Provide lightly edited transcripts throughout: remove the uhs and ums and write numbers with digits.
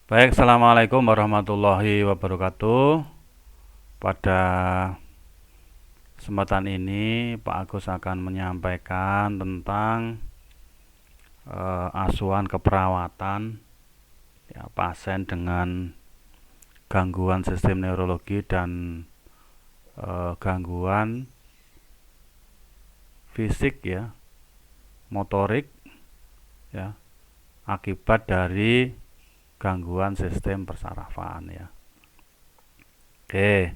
Baik, assalamualaikum warahmatullahi wabarakatuh. Pada kesempatan ini, Pak Agus akan menyampaikan tentang asuhan keperawatan ya, pasien dengan gangguan sistem neurologi dan gangguan fisik ya, motorik ya, akibat dari gangguan sistem persarafan ya. Oke,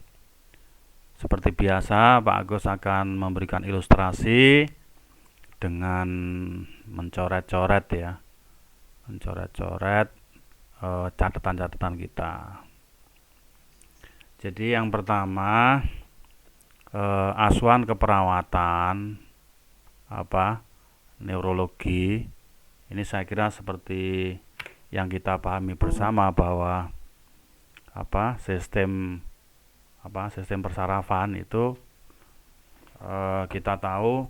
seperti biasa Pak Agus akan memberikan ilustrasi dengan mencoret-coret ya, mencoret-coret catatan-catatan kita. Jadi yang pertama asuhan keperawatan neurologi. Ini saya kira seperti yang kita pahami bersama bahwa sistem persarafan itu kita tahu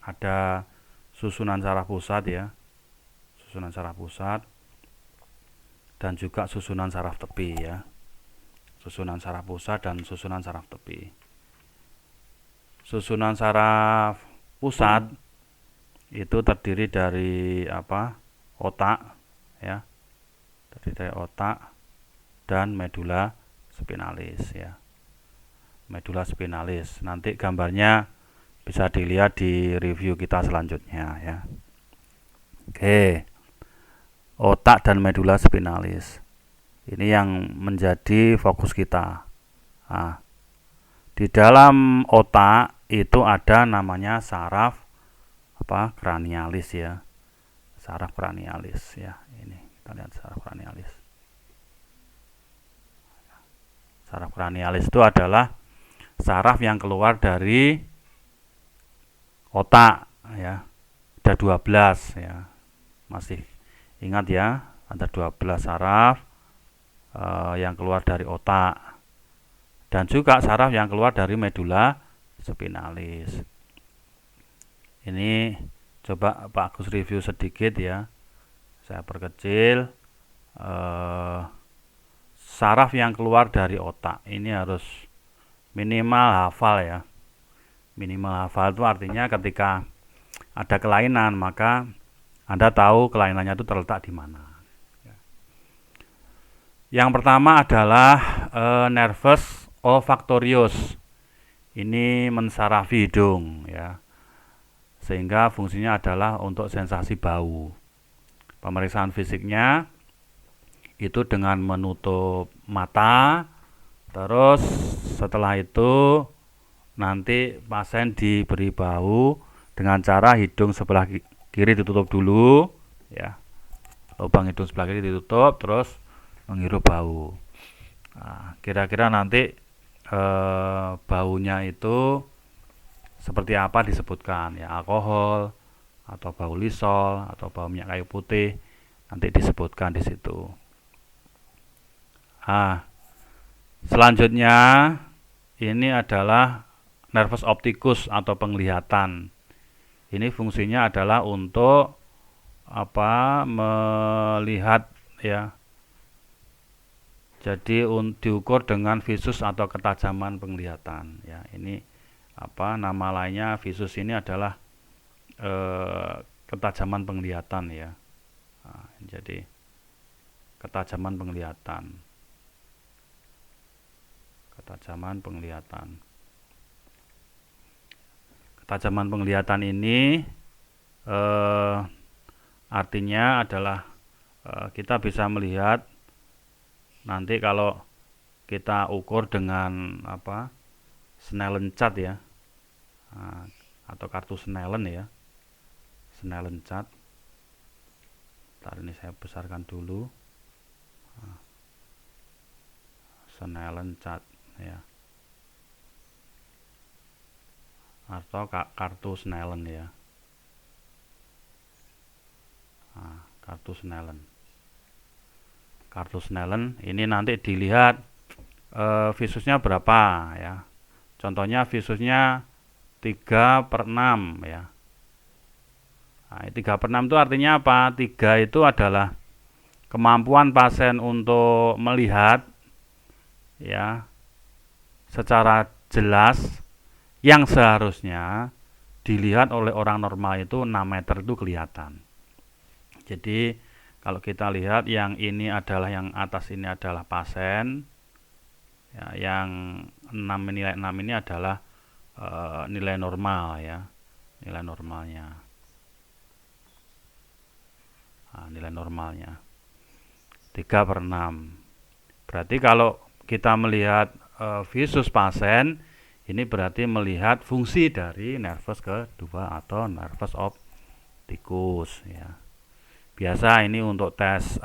ada susunan saraf pusat ya, susunan saraf pusat dan juga susunan saraf tepi ya, susunan saraf pusat dan susunan saraf tepi. Susunan saraf pusat itu terdiri dari otak ya, terdiri dari otak dan medula spinalis ya, medula spinalis. Nanti gambarnya bisa dilihat di review kita selanjutnya ya. Oke, otak dan medula spinalis ini yang menjadi fokus kita. Nah, di dalam otak itu ada namanya saraf kranialis ya, saraf kranialis ya. Ini kita lihat saraf kranialis. Saraf kranialis itu adalah saraf yang keluar dari otak ya. Ada 12 ya. Masih ingat ya, ada 12 saraf yang keluar dari otak dan juga saraf yang keluar dari medula spinalis. Ini coba Pak Agus review sedikit ya. Saya perkecil. Saraf yang keluar dari otak ini harus minimal hafal ya. Minimal hafal itu artinya ketika ada kelainan maka Anda tahu kelainannya itu terletak di mana. Yang pertama adalah nervus olfactorius. Ini mensarafi hidung ya, sehingga fungsinya adalah untuk sensasi bau. Pemeriksaan fisiknya itu dengan menutup mata, terus setelah itu nanti pasien diberi bau dengan cara hidung sebelah kiri ditutup dulu ya, lubang hidung sebelah kiri ditutup, terus menghirup bau. Nah, kira-kira nanti baunya itu seperti apa disebutkan ya, alkohol atau bau lisol atau bau minyak kayu putih, nanti disebutkan di situ. Selanjutnya ini adalah nervus opticus atau penglihatan. Ini fungsinya adalah untuk melihat ya. Jadi diukur dengan visus atau ketajaman penglihatan ya. Ini nama lainnya visus ini adalah ketajaman penglihatan ya. Nah, jadi ketajaman penglihatan. Ketajaman penglihatan. Ketajaman penglihatan ini artinya adalah kita bisa melihat nanti kalau kita ukur dengan Snellen chart ya, atau kartu Snellen ya, Snellen chart. Ntar ini saya besarkan dulu, Snellen chart ya, atau kartu Snellen ya. Kartu Snellen. Kartu Snellen ini nanti dilihat visusnya berapa ya. Contohnya visusnya 3/6 ya. Nah, 3/6 itu artinya apa? 3 itu adalah kemampuan pasien untuk melihat ya secara jelas yang seharusnya dilihat oleh orang normal itu 6 meter itu kelihatan. Jadi kalau kita lihat yang ini adalah yang atas ini adalah pasien ya, yang 6 nilai 6 ini adalah nilai normal ya, nilai normalnya. Nah, nilai normalnya 3/6. Berarti kalau kita melihat visus pasien, ini berarti melihat fungsi dari nervus kedua atau nervus opticus ya. Biasa ini untuk tes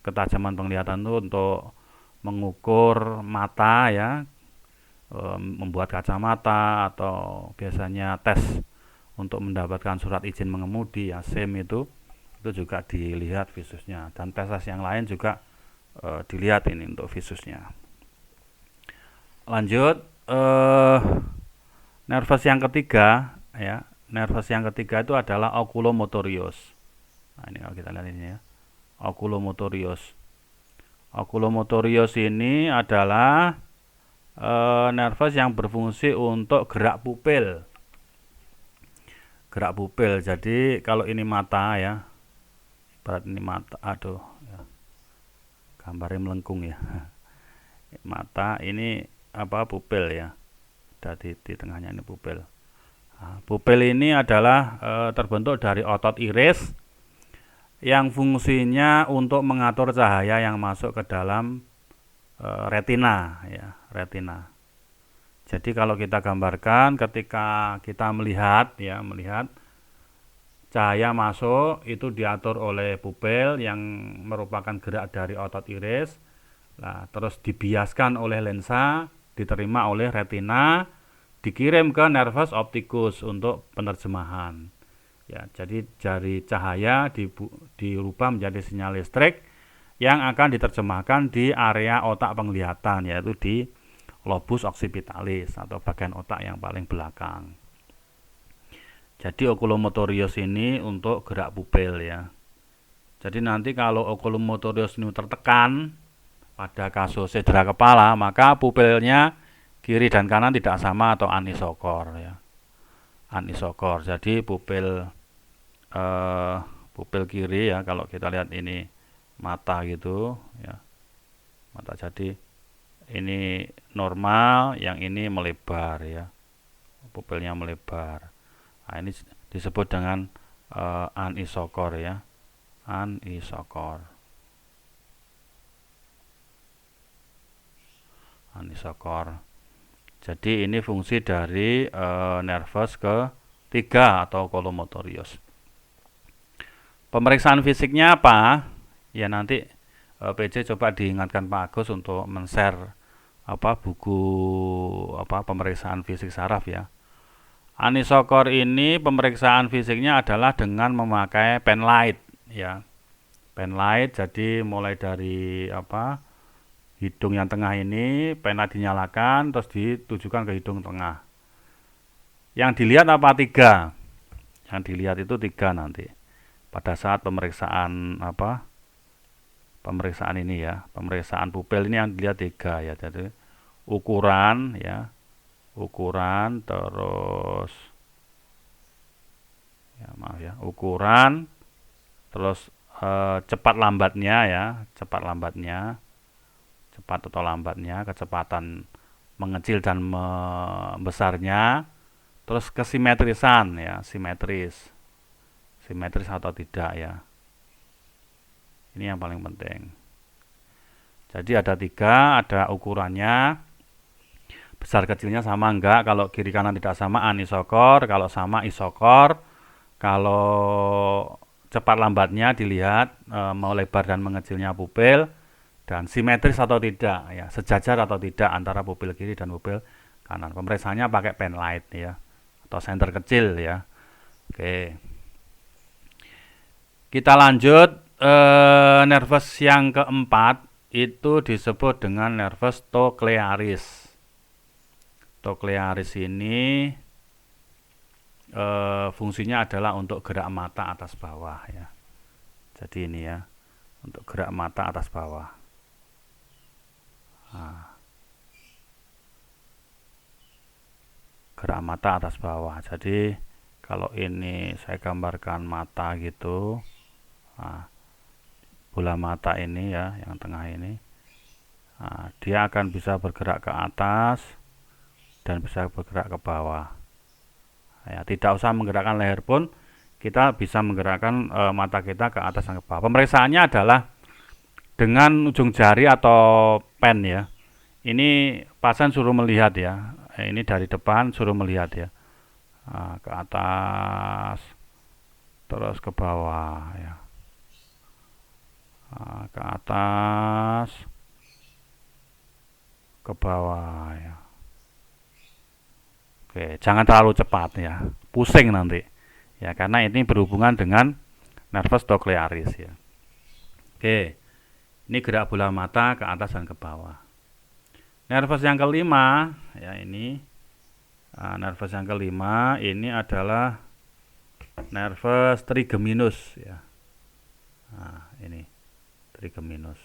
ketajaman penglihatan itu untuk mengukur mata ya, membuat kacamata, atau biasanya tes untuk mendapatkan surat izin mengemudi ya, SIM itu juga dilihat visusnya, dan tes yang lain juga dilihat ini untuk visusnya. Lanjut, nervus yang ketiga ya, nervus yang ketiga itu adalah oculomotorius. Nah, ini kalau kita lihat ini ya, oculomotorius. Oculomotorius ini adalah nervus yang berfungsi untuk gerak pupil. Gerak pupil. Jadi kalau ini mata ya, ibarat ini mata, aduh ya, gambarnya melengkung ya. Mata ini pupil ya, ada di tengahnya ini pupil. Nah, pupil ini adalah terbentuk dari otot iris yang fungsinya untuk mengatur cahaya yang masuk ke dalam retina ya, retina. Jadi kalau kita gambarkan ketika kita melihat cahaya masuk itu diatur oleh pupil yang merupakan gerak dari otot iris. Nah, terus dibiaskan oleh lensa, diterima oleh retina, dikirim ke nervus opticus untuk penerjemahan. Ya, jadi dari cahaya dirubah menjadi sinyal listrik yang akan diterjemahkan di area otak penglihatan, yaitu di lobus occipitalis atau bagian otak yang paling belakang. Jadi oculomotorius ini untuk gerak pupil ya. Jadi nanti kalau oculomotorius ini tertekan pada kasus cedera kepala, maka pupilnya kiri dan kanan tidak sama atau anisokor ya. Anisokor. Jadi pupil kiri ya, kalau kita lihat ini mata gitu ya, mata, jadi ini normal, yang ini melebar ya, pupilnya melebar. Nah, ini disebut dengan anisokor ya, anisokor. Anisokor. Jadi ini fungsi dari nervus ketiga atau oculomotorius. Pemeriksaan fisiknya apa? Ya nanti PJ coba diingatkan Pak Agus untuk men-share buku pemeriksaan fisik saraf ya. Anisokor ini pemeriksaan fisiknya adalah dengan memakai penlight ya. Penlight, jadi mulai dari hidung yang tengah ini penlight dinyalakan terus ditujukan ke hidung tengah. Yang dilihat tiga? Yang dilihat itu tiga nanti pada saat pemeriksaan pemeriksaan ini ya, pemeriksaan pupil ini yang dilihat tiga ya. Jadi ukuran ya, ukuran, terus ya maaf ya, ukuran, terus cepat lambatnya ya, cepat atau lambatnya, kecepatan mengecil dan membesarnya, terus kesimetrisan ya, simetris atau tidak ya. Ini yang paling penting. Jadi ada tiga, ada ukurannya, besar kecilnya sama enggak, kalau kiri kanan tidak sama anisokor, kalau sama isokor, kalau cepat lambatnya dilihat mau lebar dan mengecilnya pupil, dan simetris atau tidak ya, sejajar atau tidak antara pupil kiri dan pupil kanan. Pemeriksaannya pakai penlight ya, atau senter kecil ya. Oke. Kita lanjut, nervus yang keempat itu disebut dengan nervus trochlearis. Trochlearis ini fungsinya adalah untuk gerak mata atas bawah ya. Jadi ini ya, untuk gerak mata atas bawah. Nah, gerak mata atas bawah. Jadi kalau ini saya gambarkan mata gitu, nah, bola mata ini ya, yang tengah ini, nah, dia akan bisa bergerak ke atas dan bisa bergerak ke bawah. Ya, tidak usah menggerakkan leher pun, kita bisa menggerakkan mata kita ke atas dan ke bawah. Pemeriksaannya adalah dengan ujung jari atau pen ya. Ini pasien suruh melihat ya. Ini dari depan suruh melihat ya. Nah, ke atas terus ke bawah ya. Nah, ke atas ke bawah ya. Oke, jangan terlalu cepat ya. Pusing nanti. Ya, karena ini berhubungan dengan nervus cochlearis ya. Oke. Ini gerak bola mata ke atas dan ke bawah. Nervus yang kelima, ya ini. Nah, nervus yang kelima ini adalah nervus trigeminus ya. Nah, ini trigeminus.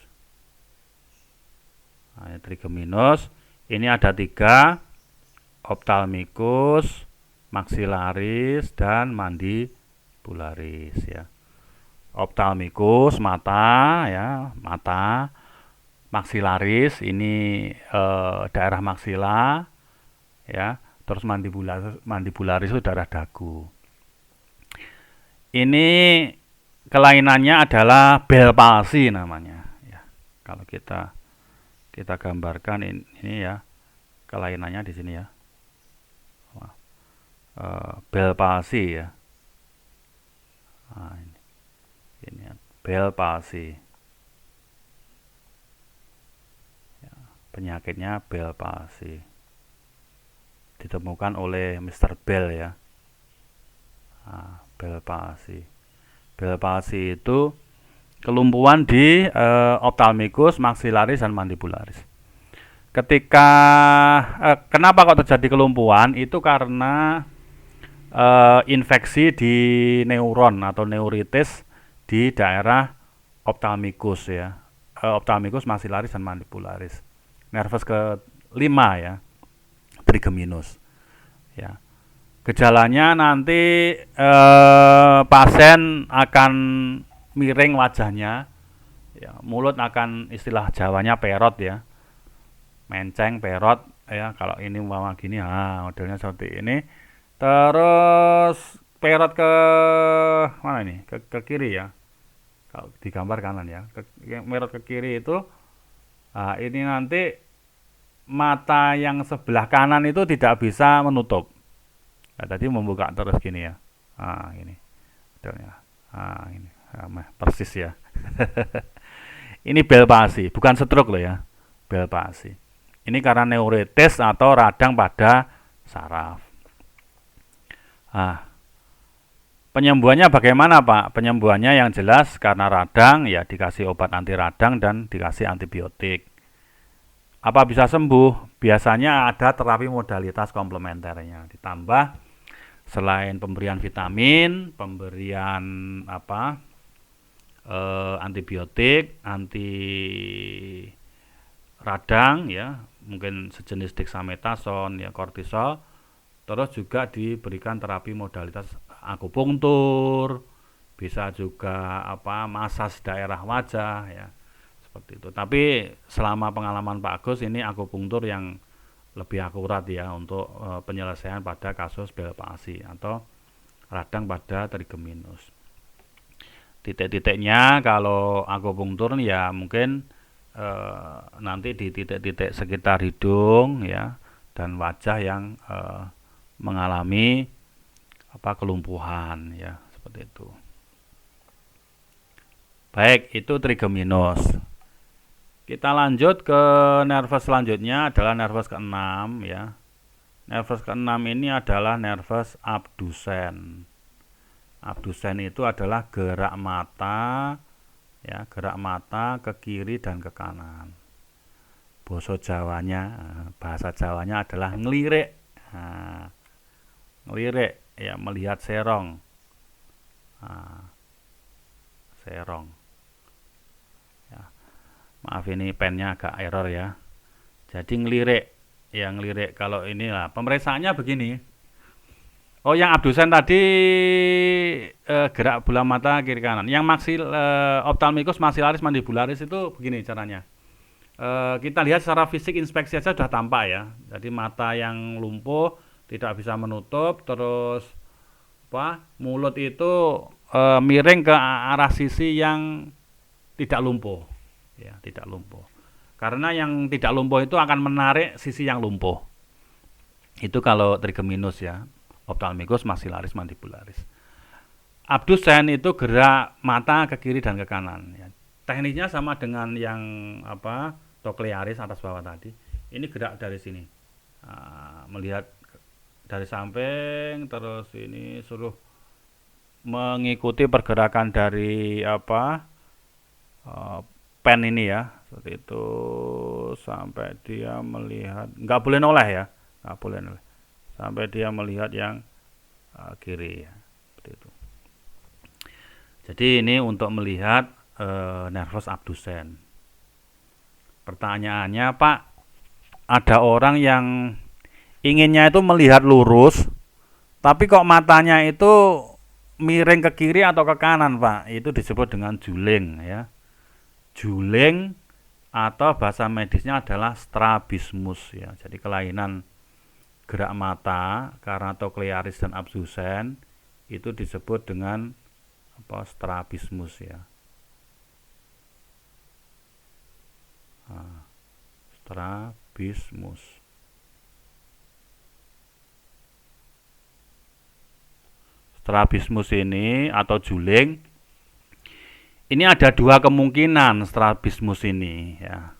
Nah, ini trigeminus. Ini ada 3, ophthalmicus, maxillaris, dan mandibularis ya. Ophthalmicus mata ya, mata. Maxillaris ini daerah maksila ya. Terus mandibularis itu daerah dagu. Ini kelainannya adalah Bell palsy namanya ya. Kalau kita gambarkan ini ya, kelainannya di sini ya. Bell palsy ya. Nah, ini Bell palsy. Ya, penyakitnya Bell palsy. Ditemukan oleh Mr. Bell ya. Nah, Bell palsy. Bell palsy itu kelumpuhan di ophthalmicus, maxillaris, dan mandibularis. Ketika kenapa kok terjadi kelumpuhan? Itu karena infeksi di neuron atau neuritis di daerah ophthalmicus ya. Ophthalmicus, maxillaris, dan mandibularis. Nervus ke-5 ya, trigeminus. Ya. Gejalanya nanti pasien akan miring wajahnya, ya, mulut akan istilah Jawanya perot ya, menceng perot ya. Kalau ini umpama gini, modelnya seperti ini. Terus perot ke mana ini? Ke kiri ya. Kalau digambar kanan ya, perot ke kiri itu, ini nanti mata yang sebelah kanan itu tidak bisa menutup. Nah, tadi membuka terus gini ya. Ini. Ini. Persis ya. Ini Bell palsy, bukan stroke loh ya. Bell palsy. Ini karena neuritis atau radang pada saraf. Penyembuhannya bagaimana, Pak? Penyembuhannya yang jelas karena radang ya dikasih obat anti radang dan dikasih antibiotik. Apa bisa sembuh? Biasanya ada terapi modalitas komplementernya. Ditambah selain pemberian vitamin, pemberian antibiotik, anti radang ya, mungkin sejenis dexamethasone ya, kortisol. Terus juga diberikan terapi modalitas akupunktur, bisa juga masas daerah wajah ya. Seperti itu. Tapi selama pengalaman Pak Agus, ini akupunktur yang lebih akurat ya untuk penyelesaian pada kasus Bell palsy atau radang pada trigeminus. Titik-titiknya kalau akupunktur ya mungkin nanti di titik-titik sekitar hidung ya dan wajah yang mengalami kelumpuhan ya, seperti itu. Baik, itu trigeminus. Kita lanjut ke nervus selanjutnya adalah nervus ke-6 ya. Nervus ke-6 ini adalah nervus abdusen. Abdusen itu adalah gerak mata ya, gerak mata ke kiri dan ke kanan. Bahasa Jawanya adalah ngelirik. Ngelirik ya, melihat serong. Serong. Maaf ini pennya agak error ya. Jadi ngelirik, kalau inilah pemeriksaannya begini. Oh, yang abdusen tadi gerak bola mata kiri kanan. Yang ophthalmicus maxillaris mandibularis itu begini caranya. Kita lihat secara fisik inspeksi saja sudah tampak ya. Jadi mata yang lumpuh tidak bisa menutup, terus mulut itu miring ke arah sisi yang tidak lumpuh, ya tidak lumpuh. Karena yang tidak lumpuh itu akan menarik sisi yang lumpuh. Itu kalau trigeminus ya, ophthalmicus maxillaris mandibularis. Abdusen itu gerak mata ke kiri dan ke kanan. Ya. Teknisnya sama dengan yang trochlearis atas bawah tadi. Ini gerak dari sini, melihat dari samping, terus ini suruh mengikuti pergerakan dari pen ini ya, seperti itu sampai dia melihat, nggak boleh noleh ya, nggak boleh noleh, sampai dia melihat yang kiri ya, seperti itu. Jadi ini untuk melihat nervus abdusen. Pertanyaannya, Pak, ada orang yang inginnya itu melihat lurus, tapi kok matanya itu miring ke kiri atau ke kanan, Pak? Itu disebut dengan juling ya. Juling atau bahasa medisnya adalah strabismus ya. Jadi kelainan gerak mata karena trochlearis dan abdusen itu disebut dengan strabismus ya. Strabismus. Strabismus ini atau juling, ini ada dua kemungkinan strabismus ini ya,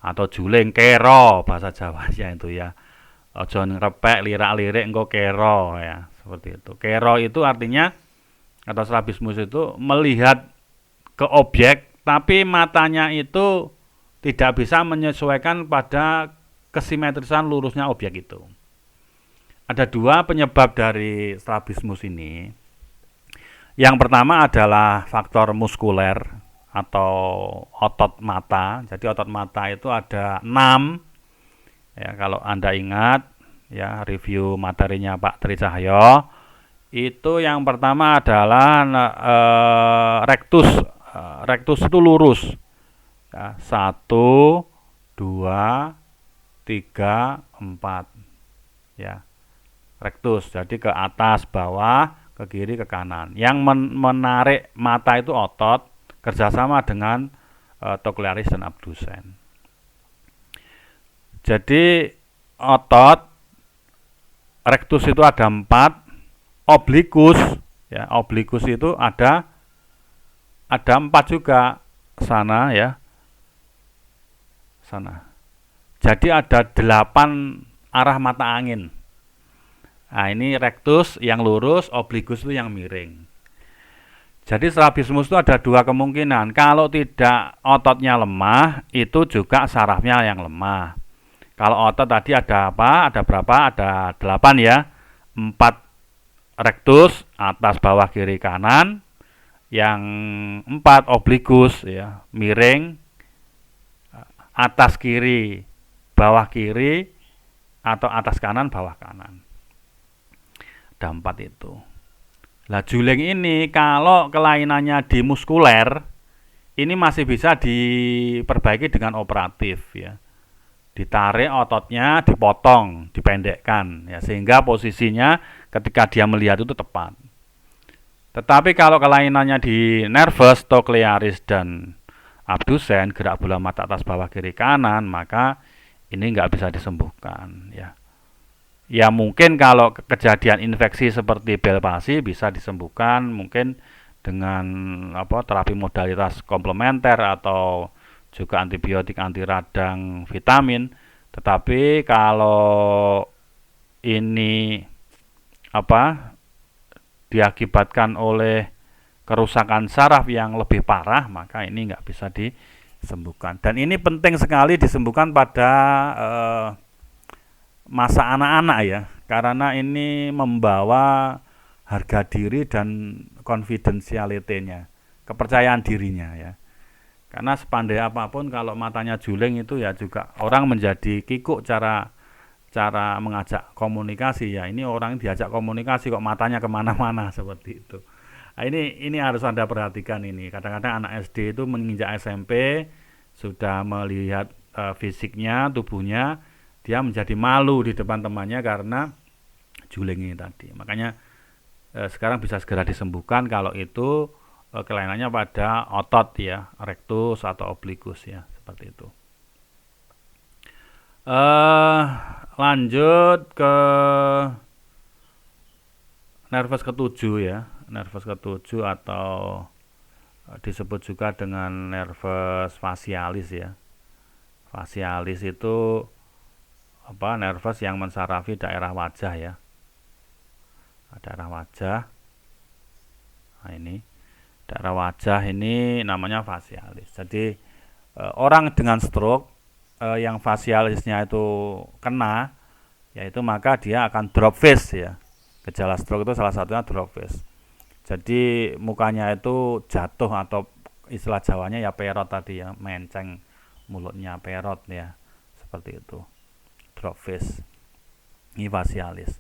atau juling kero bahasa Jawanya itu ya. Ojo ngerepek lirak-lirik engko kero ya, seperti itu. Kero itu artinya atau strabismus itu melihat ke objek tapi matanya itu tidak bisa menyesuaikan pada kesimetrisan lurusnya objek itu. Ada dua penyebab dari strabismus ini. Yang pertama adalah faktor muskuler atau otot mata. Jadi otot mata itu ada 6. Ya, kalau Anda ingat ya review materinya Pak Tri Cahyo, itu yang pertama adalah rectus. Rectus itu lurus. Ya, 1, 2, 3, 4. Ya. Rectus, jadi ke atas, bawah, ke kiri, ke kanan. Yang menarik mata itu otot, kerjasama dengan trochlearis dan abdusen. Jadi otot rectus itu ada 4, oblikus ya, oblikus itu ada 4 juga sana ya, sana. Jadi ada 8 arah mata angin. Nah, ini rectus yang lurus, oblikus itu yang miring. Jadi strabismus itu ada dua kemungkinan. Kalau tidak ototnya lemah, itu juga sarafnya yang lemah. Kalau otot tadi ada apa? Ada berapa? Ada 8 ya. 4 rectus, atas, bawah, kiri, kanan. Yang 4 oblikus ya, miring, atas kiri, bawah kiri, atau atas kanan, bawah kanan. 4 itu. Lah juling ini kalau kelainannya di muskuler, ini masih bisa diperbaiki dengan operatif ya. Ditarik ototnya, dipotong, dipendekkan ya, sehingga posisinya ketika dia melihat itu tepat. Tetapi kalau kelainannya di nervus trochlearis dan abdusen, gerak bola mata atas, bawah, kiri, kanan, maka ini nggak bisa disembuhkan ya. Ya mungkin kalau kejadian infeksi seperti Bell palsy bisa disembuhkan mungkin dengan terapi modalitas komplementer atau juga antibiotik, anti radang, vitamin. Tetapi kalau ini diakibatkan oleh kerusakan saraf yang lebih parah, maka ini nggak bisa disembuhkan. Dan ini penting sekali disembuhkan pada masa anak-anak ya, karena ini membawa harga diri dan confidentiality-nya, kepercayaan dirinya ya. Karena sepandai apapun kalau matanya juling itu ya juga orang menjadi kikuk cara mengajak komunikasi ya. Ini orang diajak komunikasi kok matanya kemana-mana seperti itu. Nah, ini harus Anda perhatikan ini. Kadang-kadang anak SD itu menginjak SMP sudah melihat fisiknya, tubuhnya, dia menjadi malu di depan temannya karena juling ini tadi. Makanya sekarang bisa segera disembuhkan kalau itu kelainannya pada otot ya, rectus atau oblikus ya, seperti itu. Lanjut ke nervus ketujuh ya, nervus ketujuh atau disebut juga dengan nervus facialis ya. Facialis itu nervus yang mensarafi daerah wajah ya, daerah wajah. Nah, ini daerah wajah ini namanya facialis. Jadi orang dengan stroke yang facialisnya itu kena, yaitu maka dia akan drop face ya. Gejala stroke itu salah satunya drop face. Jadi mukanya itu jatuh atau istilah Jawanya ya perot tadi ya, menceng mulutnya perot ya, seperti itu. Drop face. Ini facialis.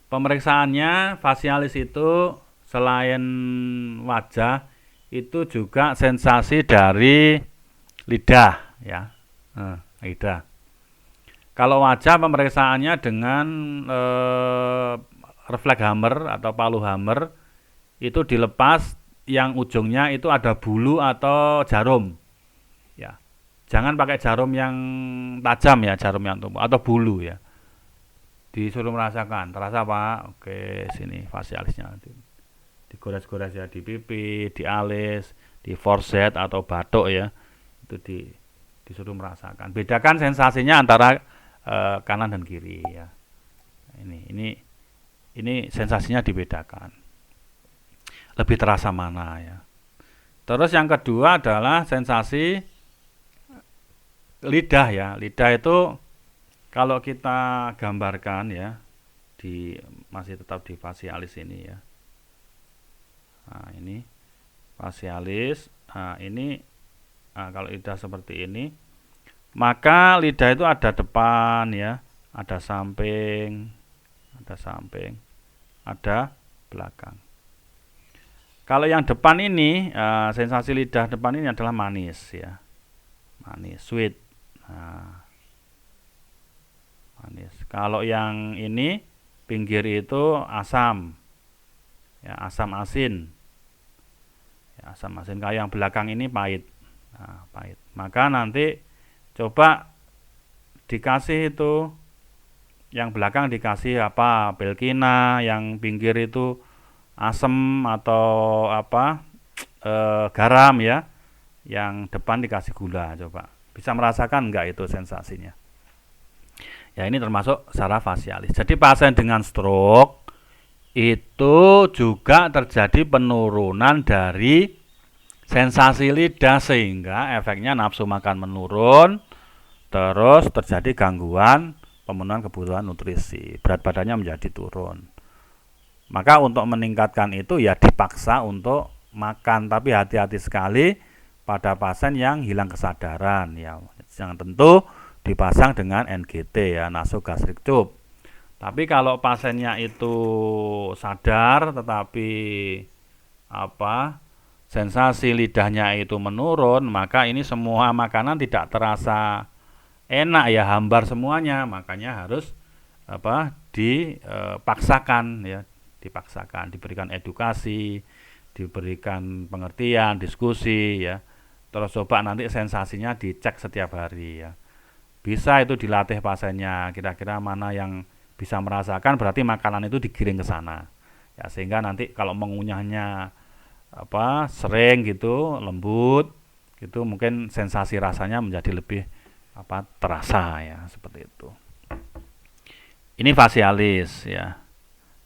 Pemeriksaannya facialis itu selain wajah itu juga sensasi dari lidah ya, lidah. Kalau wajah pemeriksaannya dengan refleks hammer atau palu hammer itu dilepas yang ujungnya itu ada bulu atau jarum ya. Jangan pakai jarum yang tajam ya, jarum yang tumpul atau bulu ya. Disuruh merasakan, terasa Pak? Oke, sini facialisnya nanti. Digores-gores ya di pipi, di alis, di forset atau batuk ya, itu disuruh merasakan. Bedakan sensasinya antara kanan dan kiri ya. Ini sensasinya dibedakan. Lebih terasa mana ya. Terus yang kedua adalah sensasi lidah ya. Lidah itu kalau kita gambarkan ya, masih tetap di facialis ini ya. Nah, ini facialis. Nah, ini kalau lidah seperti ini, maka lidah itu ada depan ya, ada samping, ada belakang. Kalau yang depan ini, sensasi lidah depan ini adalah manis ya, manis, sweet. Nah, manis. Kalau yang ini pinggir itu asam, ya, asam asin. Asam asin. Kalau yang belakang ini pahit. Nah, pahit. Maka nanti coba dikasih itu, yang belakang dikasih Belkina, yang pinggir itu asam atau garam ya, yang depan dikasih gula. Coba bisa merasakan enggak itu sensasinya ya. Ini termasuk saraf facialis. Jadi pasien dengan stroke itu juga terjadi penurunan dari sensasi lidah sehingga efeknya nafsu makan menurun, terus terjadi gangguan pemenuhan kebutuhan nutrisi, berat badannya menjadi turun. Maka untuk meningkatkan itu ya dipaksa untuk makan, tapi hati-hati sekali pada pasien yang hilang kesadaran ya. Yang tentu dipasang dengan NGT ya, nasogastric tube. Tapi kalau pasiennya itu sadar tetapi sensasi lidahnya itu menurun, maka ini semua makanan tidak terasa enak ya, hambar semuanya. Makanya harus dipaksakan ya, diberikan edukasi, diberikan pengertian, diskusi ya. Terus coba nanti sensasinya dicek setiap hari ya. Bisa itu dilatih pasiennya, kira-kira mana yang bisa merasakan, berarti makanan itu digiring ke sana ya, sehingga nanti kalau mengunyahnya sering gitu, lembut gitu, mungkin sensasi rasanya menjadi lebih terasa ya, seperti itu. Ini facialis ya.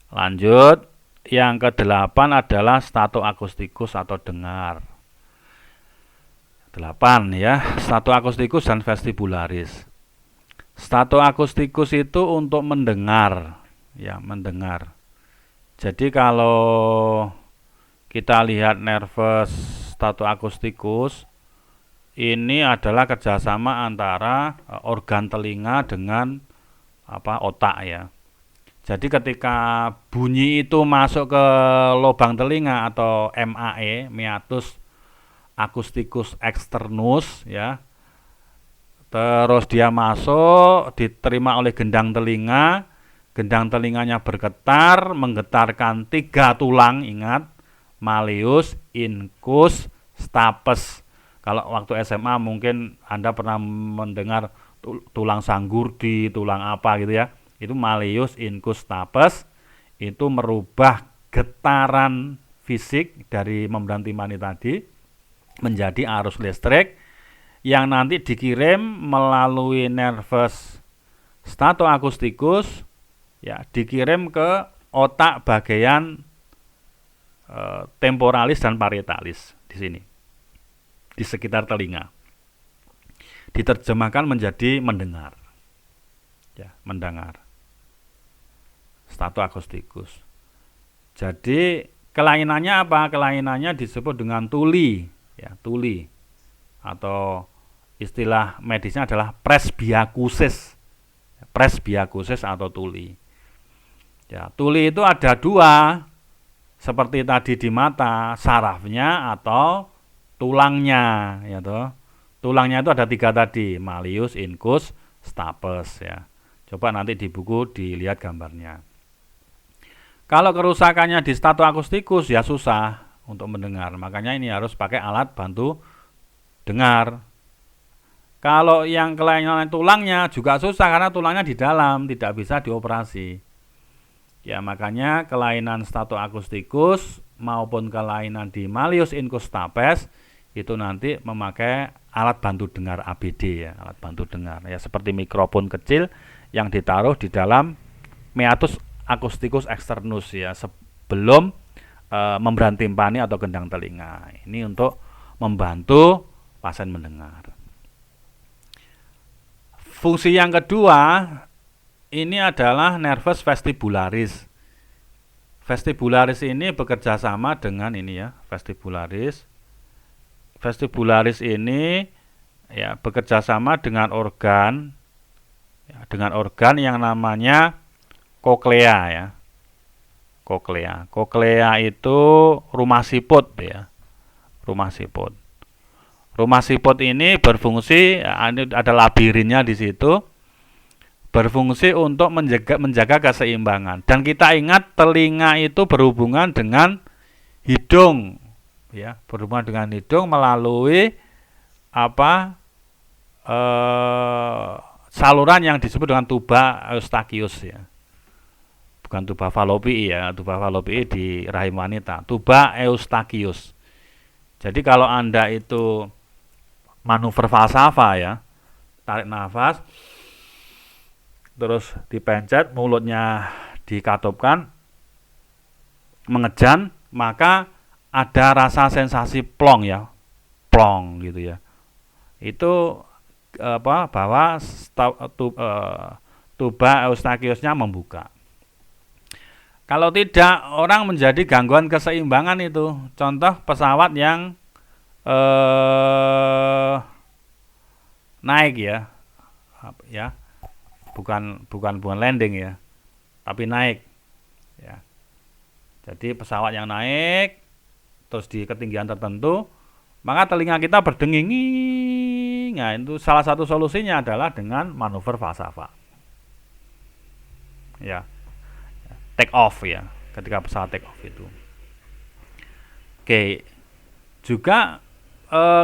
Lanjut, yang ke-8 adalah statoakustikus atau dengar. 8 ya, statoakustikus dan vestibularis. Statoakustikus itu untuk mendengar ya, mendengar. Jadi kalau kita lihat nervus statoakustikus ini adalah kerjasama antara organ telinga dengan otak ya. Jadi ketika bunyi itu masuk ke lubang telinga atau MAE, meatus acousticus externus ya. Terus dia masuk, diterima oleh gendang telinganya bergetar, menggetarkan 3 tulang, ingat, malleus, incus, stapes. Kalau waktu SMA mungkin Anda pernah mendengar tulang sanggurdi, tulang apa gitu ya. Itu malleus, incus, stapes. Itu merubah getaran fisik dari membran timpani tadi menjadi arus listrik yang nanti dikirim melalui nervus statoakusticus ya, dikirim ke otak bagian temporalis dan parietalis di sini, di sekitar telinga. Diterjemahkan menjadi mendengar. Ya, mendengar. Statoakusticus. Jadi kelainannya apa? Kelainannya disebut dengan tuli, ya, tuli. Atau istilah medisnya adalah presbyakusis. Presbyakusis atau tuli. Ya, tuli itu ada 2. Seperti tadi di mata, sarafnya atau tulangnya, ya toh. Tulangnya itu ada 3 tadi, malleus, incus, stapes ya. Coba nanti di buku dilihat gambarnya. Kalau kerusakannya di statoakusticus ya susah untuk mendengar. Makanya ini harus pakai alat bantu dengar. Kalau yang kelainan tulangnya juga susah karena tulangnya di dalam, tidak bisa dioperasi. Ya, makanya kelainan statoakusticus maupun kelainan di malleus, incus, stapes itu nanti memakai alat bantu dengar ABD ya, alat bantu dengar ya, seperti mikrofon kecil yang ditaruh di dalam meatus acousticus externus ya, sebelum membran timpani atau gendang telinga. Ini untuk membantu pasien mendengar. Fungsi yang kedua ini adalah nervus vestibularis. Vestibularis ini bekerja sama dengan ini ya, vestibularis. Vestibularis ini ya bekerja sama dengan organ yang namanya koklea ya. Koklea. Koklea itu rumah siput ya. Rumah siput. Rumah siput ini berfungsi, ada labirinnya di situ. Berfungsi untuk menjaga keseimbangan. Dan kita ingat telinga itu berhubungan dengan hidung. Ya, berhubungan dengan hidung melalui saluran yang disebut dengan tuba eustachius ya. Bukan tuba falopii ya, tuba falopii di rahim wanita, tuba eustachius. Jadi kalau Anda itu manuver falsafa ya, tarik nafas, terus dipencet, mulutnya dikatupkan, mengejan, maka ada rasa sensasi plong ya, plong gitu ya. Itu bahwa tuba eustachiusnya membuka. Kalau tidak, orang menjadi gangguan keseimbangan itu. Contoh pesawat yang naik ya, bukan landing ya, tapi naik ya. Jadi pesawat yang naik terus di ketinggian tertentu, maka telinga kita berdenging. Nah, itu salah satu solusinya adalah dengan manuver falsafa. Ya. Take off ya, ketika pesawat take off itu. Oke. Juga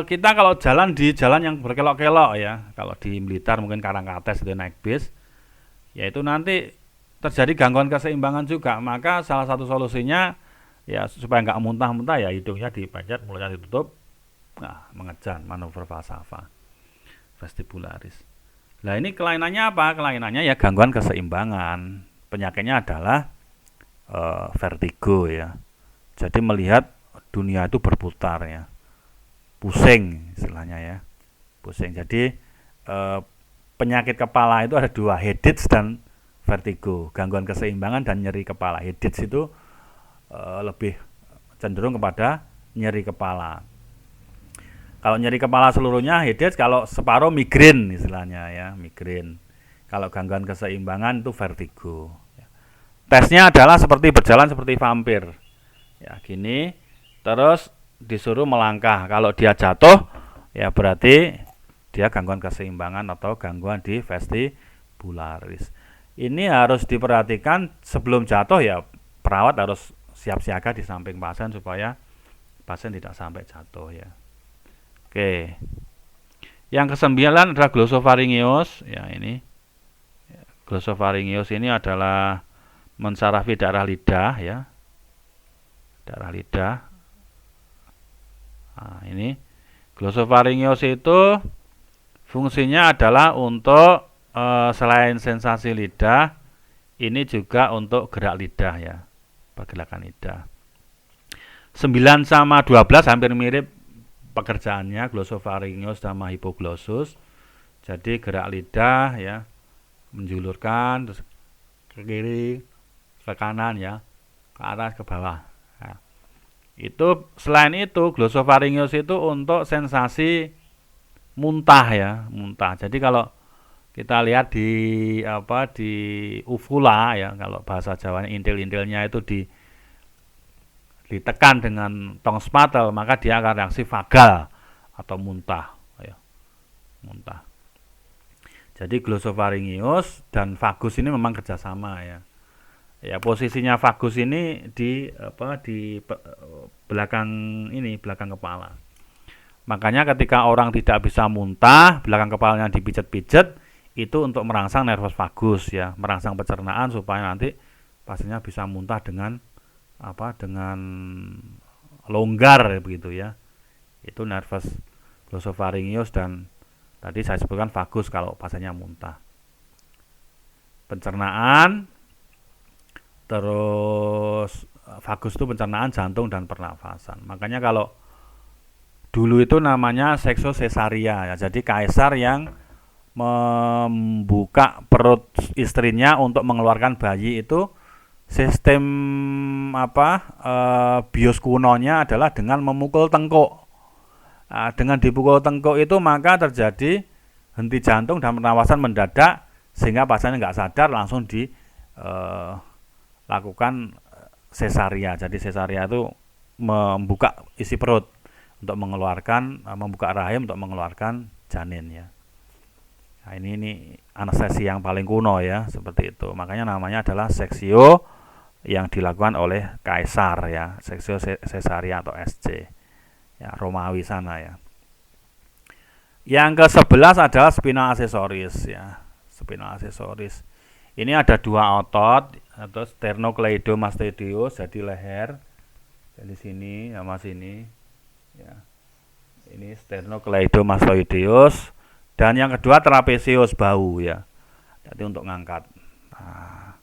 kita kalau jalan di jalan yang berkelok-kelok ya, kalau di Blitar mungkin Karangkates itu naik bis, yaitu nanti terjadi gangguan keseimbangan juga. Maka salah satu solusinya ya supaya nggak muntah-muntah ya hidungnya dipencet, mulutnya ditutup, nah mengejan, manuver falsafa vestibularis. Nah ini kelainannya apa? Kelainannya ya gangguan keseimbangan. Penyakitnya adalah vertigo ya. Jadi melihat dunia itu berputar ya, pusing istilahnya ya, pusing. Jadi penyakit kepala itu ada 2, headache dan vertigo, gangguan keseimbangan dan nyeri kepala. Headache itu lebih cenderung kepada nyeri kepala. Kalau nyeri kepala seluruhnya headache, kalau separuh migrain istilahnya ya, migrain. Kalau gangguan keseimbangan itu vertigo. Tesnya adalah seperti berjalan seperti vampir. Ya, gini. Terus disuruh melangkah. Kalau dia jatuh, ya berarti dia gangguan keseimbangan atau gangguan di vestibularis. Ini harus diperhatikan sebelum jatuh ya, perawat harus siap siaga di samping pasien supaya pasien tidak sampai jatuh ya. Oke. Yang kesembilan adalah glosopharyngeus. Ya, ini. Glosopharyngeus ini adalah mensarafi daerah lidah ya. Daerah lidah. Nah, ini glosopharyngeus itu fungsinya adalah untuk selain sensasi lidah, ini juga untuk gerak lidah ya. Pergerakan lidah. 9 sama 12 hampir mirip pekerjaannya, glosopharyngeus sama hipoglossus. Jadi gerak lidah ya, menjulurkan terus ke kiri, ke kanan ya, ke atas, ke bawah. Nah, itu selain itu glosopharyngeus itu untuk sensasi muntah ya, muntah. Jadi kalau kita lihat di di uvula ya, kalau bahasa Jawanya intil-intilnya itu ditekan dengan tong spatel, maka dia akan reaksi vagal atau muntah ya, muntah. Jadi glosopharyngeus dan vagus ini memang kerjasama ya. Ya, posisinya vagus ini di belakang ini, belakang kepala. Makanya ketika orang tidak bisa muntah, belakang kepalanya dipijet-pijet, itu untuk merangsang nervus vagus ya, merangsang pencernaan supaya nanti pasiennya bisa muntah dengan dengan longgar begitu ya. Itu nervus glosopharyngeus dan tadi saya sebutkan vagus kalau pasiennya muntah. Pencernaan, terus vagus itu pencernaan jantung dan pernafasan. Makanya kalau dulu itu namanya sekso cesaria ya. Jadi kaisar yang membuka perut istrinya untuk mengeluarkan bayi itu sistem bios kunonya adalah dengan memukul tengkuk. Nah, dengan dipukul tengkuk itu maka terjadi henti jantung dan pernafasan mendadak sehingga pasien nggak sadar langsung dilakukan cesaria. Jadi cesaria itu membuka isi perut untuk mengeluarkan, membuka rahim untuk mengeluarkan janin ya. Nah, ini anestesi yang paling kuno ya, seperti itu. Makanya namanya adalah seksio yang dilakukan oleh kaisar ya, seksio cesaria atau SC. Ya, Romawi sana ya. Yang ke-11 adalah spinal accessoris ya. Spinal accessoris. Ini ada dua otot atau sternocleidomastoideus, jadi leher. Dari sini sama sini ya. Ini sternocleidomastoideus. Dan yang kedua trapezius, bahu ya. Jadi untuk ngangkat. Nah,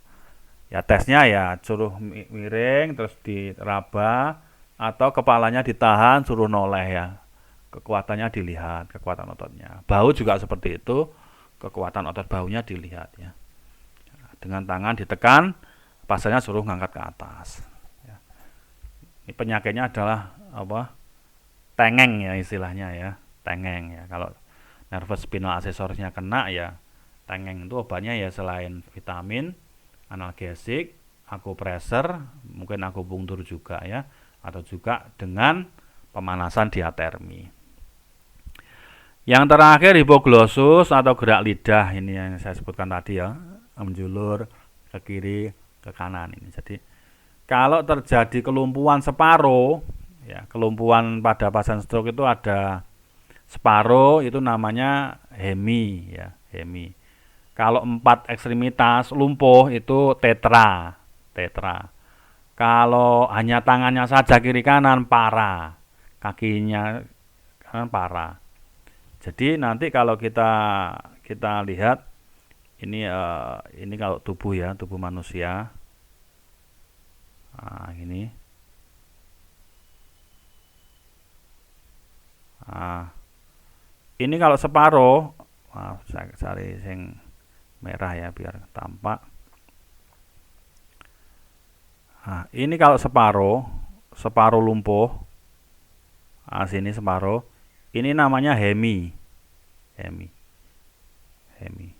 ya tesnya ya suruh miring terus diraba atau kepalanya ditahan suruh noleh ya. Kekuatannya dilihat, kekuatan ototnya. Bahu juga seperti itu, kekuatan otot bahunya dilihat ya. Dengan tangan ditekan, pasiennya suruh ngangkat ke atas. Ya. Ini penyakitnya adalah tengeng ya istilahnya ya, tengeng ya. Kalau nervus spinal accessorisnya kena ya tengeng, itu obatnya ya selain vitamin, analgesik, akupresur, mungkin akupunktur juga ya, atau juga dengan pemanasan diatermi. Yang terakhir hipoglossus atau gerak lidah, ini yang saya sebutkan tadi ya, menjulur ke kiri ke kanan ini. Jadi kalau terjadi kelumpuhan separuh ya, kelumpuhan pada pasien stroke itu ada separuh, itu namanya hemi ya, hemi. Kalau 4 ekstremitas lumpuh itu tetra. Kalau hanya tangannya saja kiri kanan para, kakinya kanan para. Jadi nanti kalau kita lihat ini kalau tubuh ya, tubuh manusia. Nah, ini. Nah, ini kalau separuh, saya cari yang merah ya biar tampak. Nah, ini kalau separuh lumpuh. Nah, sini separuh. Ini namanya hemi. Hemi. Hemi.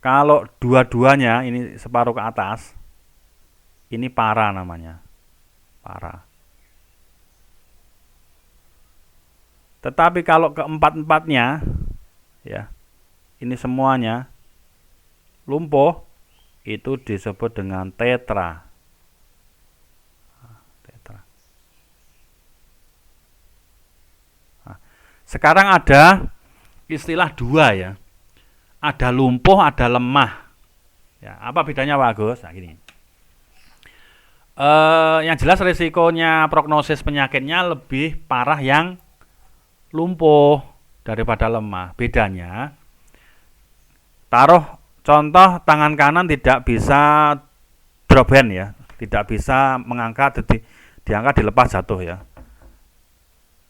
Kalau dua-duanya ini separuh ke atas, ini para namanya. Para. Tetapi kalau keempat-empatnya, ya, ini semuanya lumpuh, itu disebut dengan tetra. Tetra. Nah, sekarang ada istilah dua ya. Ada lumpuh, ada lemah. Ya, apa bedanya Pak Agus? Nah, gini. Yang jelas risikonya prognosis penyakitnya lebih parah yang lumpuh daripada lemah. Bedanya, taruh contoh tangan kanan tidak bisa drop hand ya, tidak bisa mengangkat, diangkat dilepas jatuh ya.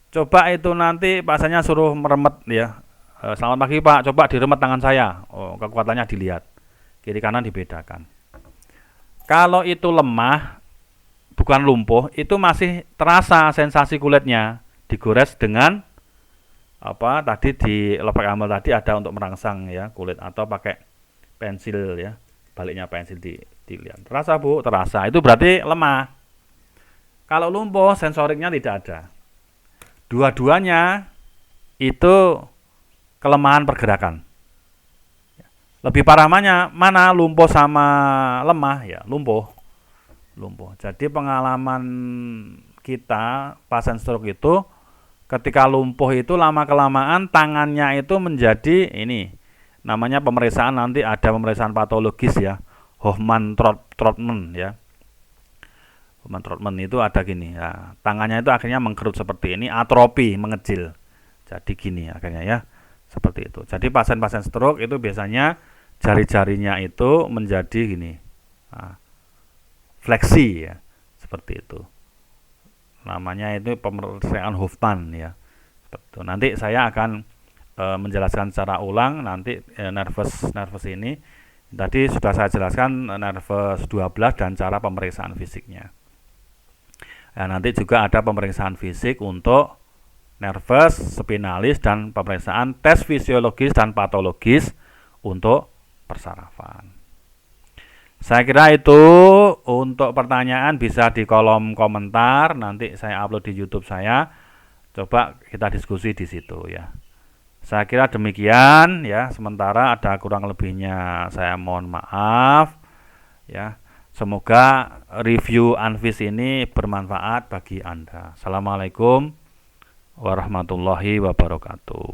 Coba itu nanti pasiennya suruh meremet ya. Selamat pagi Pak, coba diremet tangan saya. Oh, kekuatannya dilihat. Kiri kanan dibedakan. Kalau itu lemah, bukan lumpuh, itu masih terasa sensasi kulitnya. Digores dengan apa tadi di lobak amal tadi ada untuk merangsang ya kulit, atau pakai pensil ya, baliknya pensil dilihat. Terasa Bu? Terasa. Itu berarti lemah. Kalau lumpuh, sensoriknya tidak ada. Dua-duanya itu kelemahan pergerakan. Lebih parah mana lumpuh sama lemah ya, lumpuh. Jadi pengalaman kita pasien stroke itu ketika lumpuh itu lama kelamaan tangannya itu menjadi ini namanya pemeriksaan, nanti ada pemeriksaan patologis ya, Hoffmann-Trotman ya. Hoffmann-Trotman itu ada gini ya, tangannya itu akhirnya mengkerut seperti ini, atrofi, mengecil. Jadi gini akhirnya ya. Seperti itu. Jadi pasien-pasien stroke itu biasanya jari-jarinya itu menjadi gini, fleksi ya, seperti itu. Namanya itu pemeriksaan Hoffmann ya. Seperti itu. Nanti saya akan menjelaskan secara ulang nanti nervus ini. Tadi sudah saya jelaskan nervus 12 dan cara pemeriksaan fisiknya. Ya, nanti juga ada pemeriksaan fisik untuk nervus, spinalis, dan pemeriksaan tes fisiologis dan patologis untuk persarafan. Saya kira itu untuk pertanyaan bisa di kolom komentar, nanti saya upload di YouTube saya. Coba kita diskusi di situ ya. Saya kira demikian ya. Sementara ada kurang lebihnya saya mohon maaf ya. Semoga review Anvis ini bermanfaat bagi Anda. Assalamualaikum warahmatullahi wabarakatuh.